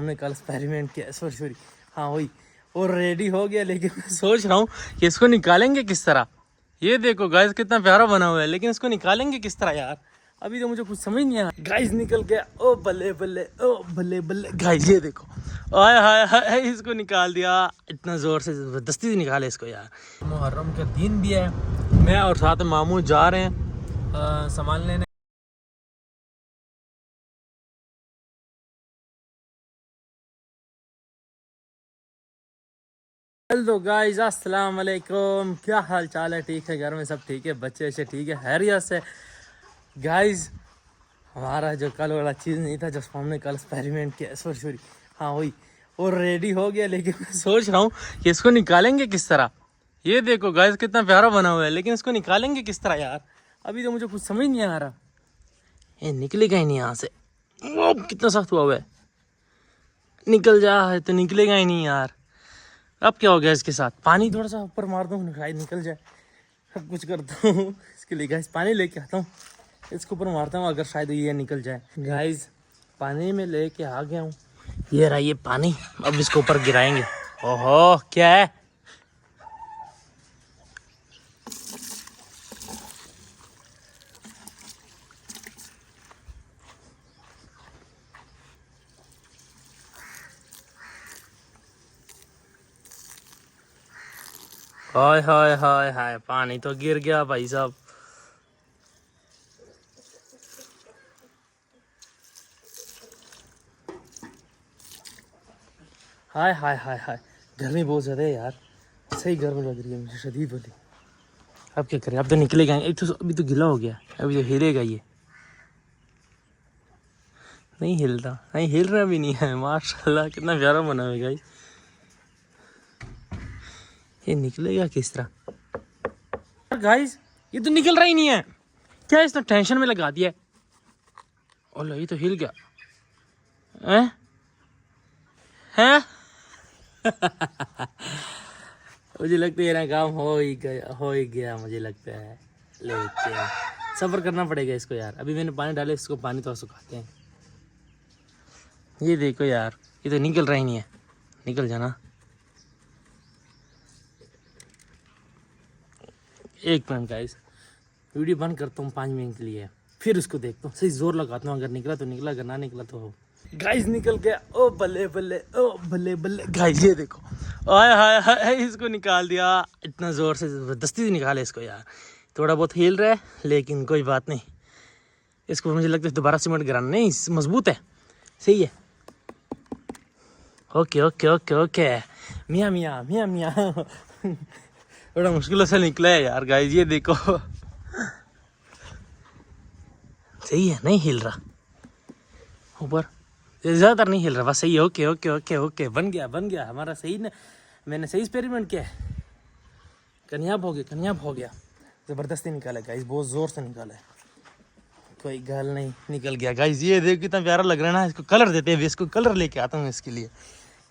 हमने कल एक्सपेरिमेंट किया, सॉरी हाँ वही, और रेडी हो गया। लेकिन मैं सोच रहा हूँ कि इसको निकालेंगे किस तरह। ये देखो गाइस कितना प्यारा बना हुआ है, लेकिन इसको निकालेंगे किस तरह यार। अभी तो मुझे कुछ समझ नहीं आया। गाइस निकल गया, ओ बल्ले बल्ले, ओ बल्ले बल्ले। गाइस ये देखो, आय हाय हाय, इसको निकाल दिया इतना जोर से, जबरदस्ती से निकाले इसको यार। मुहर्रम का दिन भी है, मैं और साथ में मामू जा रहे हैं सामान लेने। हेलो गाइस, अस्सलाम वालेकुम। क्या हाल चाल है? ठीक है, घर में सब ठीक है, बच्चे अच्छे ठीक है, हैरियत से। गाइस हमारा जो कल वाला चीज़ नहीं था, जिसको हमने कल एक्सपेरिमेंट किया, सॉरी हाँ वही, और रेडी हो गया। लेकिन मैं सोच रहा हूँ कि इसको निकालेंगे किस तरह। ये देखो गाइस कितना प्यारा बना हुआ है, लेकिन इसको निकालेंगे किस तरह यार। अभी तो मुझे कुछ समझ नहीं आ रहा। ये निकलेगा ही नहीं यहाँ से। ओ, कितना सख्त हुआ है, निकल जा है तो निकलेगा ही नहीं यार। अब क्या हो गया इसके साथ? पानी थोड़ा सा ऊपर मार दूँ, शायद निकल जाए। सब कुछ करता हूँ इसके लिए गाइस, पानी लेके आता हूँ, इसके ऊपर मारता हूँ, अगर शायद ये निकल जाए। गाइस पानी में लेके आ गया हूँ, ये रहा ये पानी। अब इसको ऊपर गिराएंगे। ओहो क्या है, हाय हाय हाय हाय, पानी तो गिर गया भाई साहब। हाय हाय हाय हाय, गर्मी बहुत ज़्यादा है यार, सही गर्मी लग रही है मुझे, शदीद वाली। अब क्या करें, अब तो निकलेगा। एक तो अभी तो गीला हो गया, अभी तो हिलेगा ये। नहीं हिलता, नहीं हिल रहा भी नहीं है। माशाल्लाह कितना प्यारा बना हुआ है गाइस। ये निकलेगा किस तरह गाइस? ये तो निकल रहा ही नहीं है। क्या इसने टेंशन में लगा दिया है? ओला ये तो हिल गया हैं मुझे लगता है ना काम हो ही गया मुझे लगता है। लेकिन सब्र करना पड़ेगा इसको यार। अभी मैंने पानी डाले, इसको पानी तो सुखाते हैं। ये देखो यार, ये तो निकल रहा ही नहीं है। निकल जाना। एक मिनट गाइस, वीडियो बंद करता हूँ 5 मिनट के लिए, फिर उसको देखता हूँ, सही जोर लगाता हूँ। अगर निकला तो निकला, अगर ना निकला तो हो। गाइस निकल गया, ओ बल्ले बल्ले, ओ बल्ले बल्ले। गाइस ये देखो, आय हाय हाय, इसको निकाल दिया इतना जोर से, जबरदस्ती से निकाले इसको यार। थोड़ा बहुत हिल रहा है, लेकिन कोई बात नहीं। इसको मुझे लगता है दोबारा सीमेंट गिराना नहीं, मजबूत है, सही है। ओके ओके ओके ओके, मियाँ मियाँ मियाँ मियाँ बड़ा मुश्किलों से निकला है यार। गाइस ये देखो, सही है, नहीं हिल रहा ऊपर, ज़्यादातर नहीं हिल रहा, बस सही है। ओके ओके ओके ओके, बन गया हमारा सही ना। मैंने सही एक्सपेरिमेंट किया है, कामयाब हो गया। ज़बरदस्ती निकाला गाइस, बहुत ज़ोर से निकाला है, कोई गल नहीं, निकल गया। गाइस ये देखो कितना प्यारा लग रहा है ना। इसको कलर देते हैं, इसको कलर लेके आता हूँ इसके लिए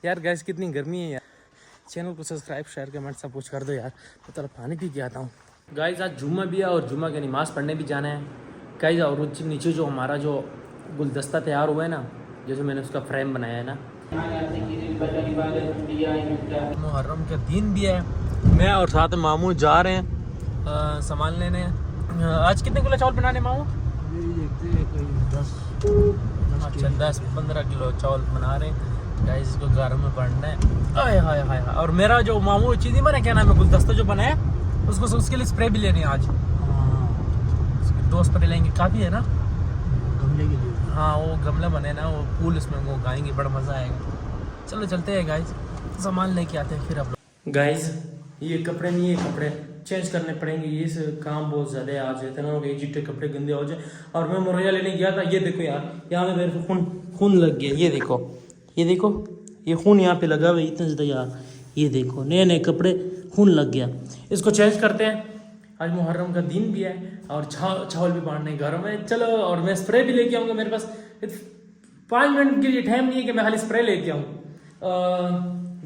यार। गाइस कितनी गर्मी है यार। चैनल को सब्सक्राइब शेयर कमेंट सब कुछ कर दो यार। तो चलो पानी पी के आता हूँ। गाइस आज जुम्मा भी है और जुम्मा की नमाज़ पढ़ने भी जाना है गाइस। और नीचे जो हमारा जो गुलदस्ता तैयार हुआ है ना, जैसे मैंने उसका फ्रेम बनाया है ना। मुहर्रम का दिन भी है, मैं और साथ में मामू जा रहे हैं सामान लेने। आज कितने किलो चावल बनाने मामू? 10-15 किलो चावल बना रहे हैं गाइस। इसको घर में पड़ना है। आय हाय हाय। और मेरा जो मामू चीज़ नहीं बना, क्या नाम है, गुलदस्ता जो बनाया, उसके लिए स्प्रे भी लेनी है आज। 2 स्प्रे लेंगे, काफ़ी है ना गमले के लिए। हाँ वो गमला बने ना, वो फूल उसमें वो उगाएंगे, बड़ा मज़ा आएगा। चलो चलते हैं गाइस, सामान लेके आते हैं फिर। अब गाइस ये कपड़े नहीं, ये कपड़े चेंज करने पड़ेंगे। ये काम बहुत ज़्यादा है आज, इतना हो गया, चिट्टे कपड़े गंदे हो जाए। और मैं मुरैया लेने गया था, ये देखो यार, यहाँ पे मेरे को खून लग गया। ये देखो ये खून यहाँ पे लगा हुआ है इतना ज़्यादा यार। ये देखो नए कपड़े, खून लग गया। इसको चेंज करते हैं। आज मुहर्रम का दिन भी है और चावल भी बांटने घर में। चलो, और मैं स्प्रे भी लेके आऊँगा। मेरे पास 5 मिनट के लिए टाइम नहीं है कि मैं खाली स्प्रे लेके आऊँ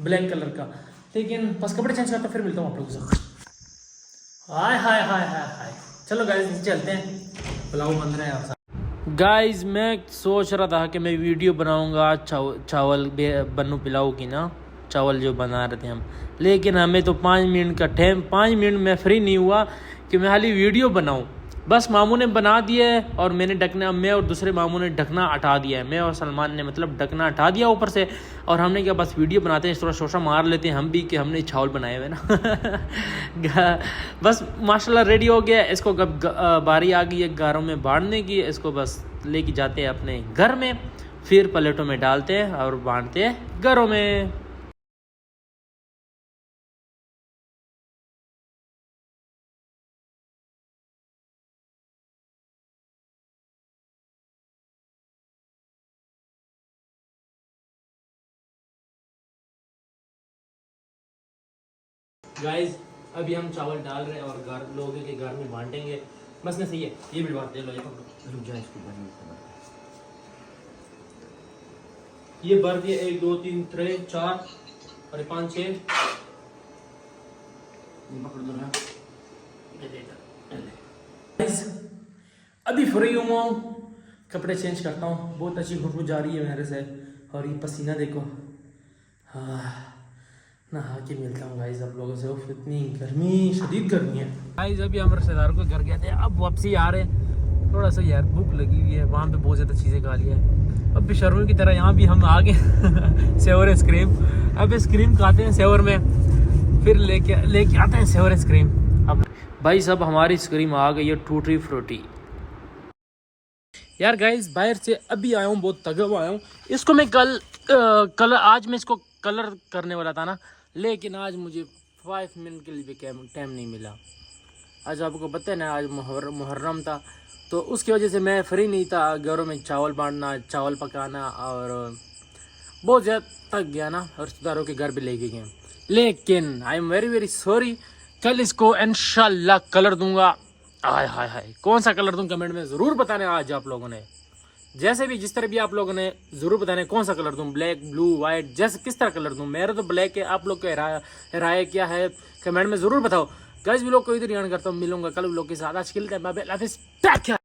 ब्लैक कलर का। लेकिन बस कपड़े चेंज करता, फिर मिलता हूँ आप लोगों से। हाय हाय हाय हाय हाय, चलो गाइस चलते हैं, पुलाव बन रहा है। गाइस मैं सोच रहा था कि मैं वीडियो बनाऊंगा चावल बन्नू पिलाऊ की ना, चावल जो बना रहे थे हम, लेकिन हमें तो 5 मिनट का टाइम, 5 मिनट में फ्री नहीं हुआ कि मैं खाली वीडियो बनाऊं। बस मामू ने बना दिया है और मैंने ढकना, मैं और दूसरे मामू ने ढकना हटा दिया है, मैं और सलमान ने मतलब ढकना हटा दिया ऊपर से, और हमने क्या बस वीडियो बनाते हैं, थोड़ा शोशा मार लेते हैं हम भी कि हमने चावल बनाए हुए ना। बस माशाल्लाह रेडी हो गया। इसको बारी आ गई है गारों में बांटने की, इसको बस लेके जाते हैं अपने घर में, फिर प्लेटों में डालते हैं और बांटते हैं घरों में। गाइस अभी हम चावल डाल रहे हैं और घर लोगों के घर में बांटेंगे। बस नहीं सही है, ये भी बात दे लो, ये रुक जाए इसको ये भर दिए 1 2 3 4 और 5 6 अभी फ्री हुआ हूँ, कपड़े चेंज करता हूँ। बहुत अच्छी खुशबू जा रही है मेरे से, और ये पसीना देखो। हाँ नहा के मिलता हूँ गाइस आप लोगों से। इतनी गर्मी, शदीद गर्मी है गाइस। अभी हम रिश्तेदारों के घर गए थे, अब वापसी आ रहे हैं। थोड़ा सा यार भूख लगी हुई है, वहाँ पे बहुत ज़्यादा चीज़ें खा ली है। अब भी शर्मों की तरह यहाँ भी हम आ गए सेवर आइसक्रीम। अब आइसक्रीम खाते हैं सेवर में, फिर लेके आते हैं सेवर आइसक्रीम। अब भाई सब हमारी आइसक्रीम आ गई है टूटी फ्रूटी। यार गाइस बाहर से अभी आया हूँ, बहुत थका हुआ आया हूँ। इसको मैं कलर आज मैं इसको कलर करने वाला था ना, लेकिन आज मुझे 5 मिनट के लिए भी टाइम नहीं मिला। आज आपको पता है ना आज मुहर्रम था, तो उसकी वजह से मैं फ्री नहीं था। घरों में चावल बांटना, चावल पकाना, और बहुत ज़्यादा थक गया ना, और रिश्तेदारों के घर भी लेके गए। लेकिन I am very very sorry, कल इसको इंशाल्लाह कलर दूंगा। आय हाय हाय, कौन सा कलर दूं कमेंट में ज़रूर बताने आज आप लोगों ने। जैसे भी जिस तरह भी आप लोगों ने ज़रूर बताने कौन सा कलर दूं, ब्लैक ब्लू वाइट, जैसे किस तरह कलर दूं। मेरा तो ब्लैक है, आप लोग का राय क्या है कमेंट में ज़रूर बताओ। गाइस भी लोग को इधर यान करता हूँ, मिलूंगा कल भी लोग के साथ। आज के लिए बाय बाय, अल्लाह हाफिज़।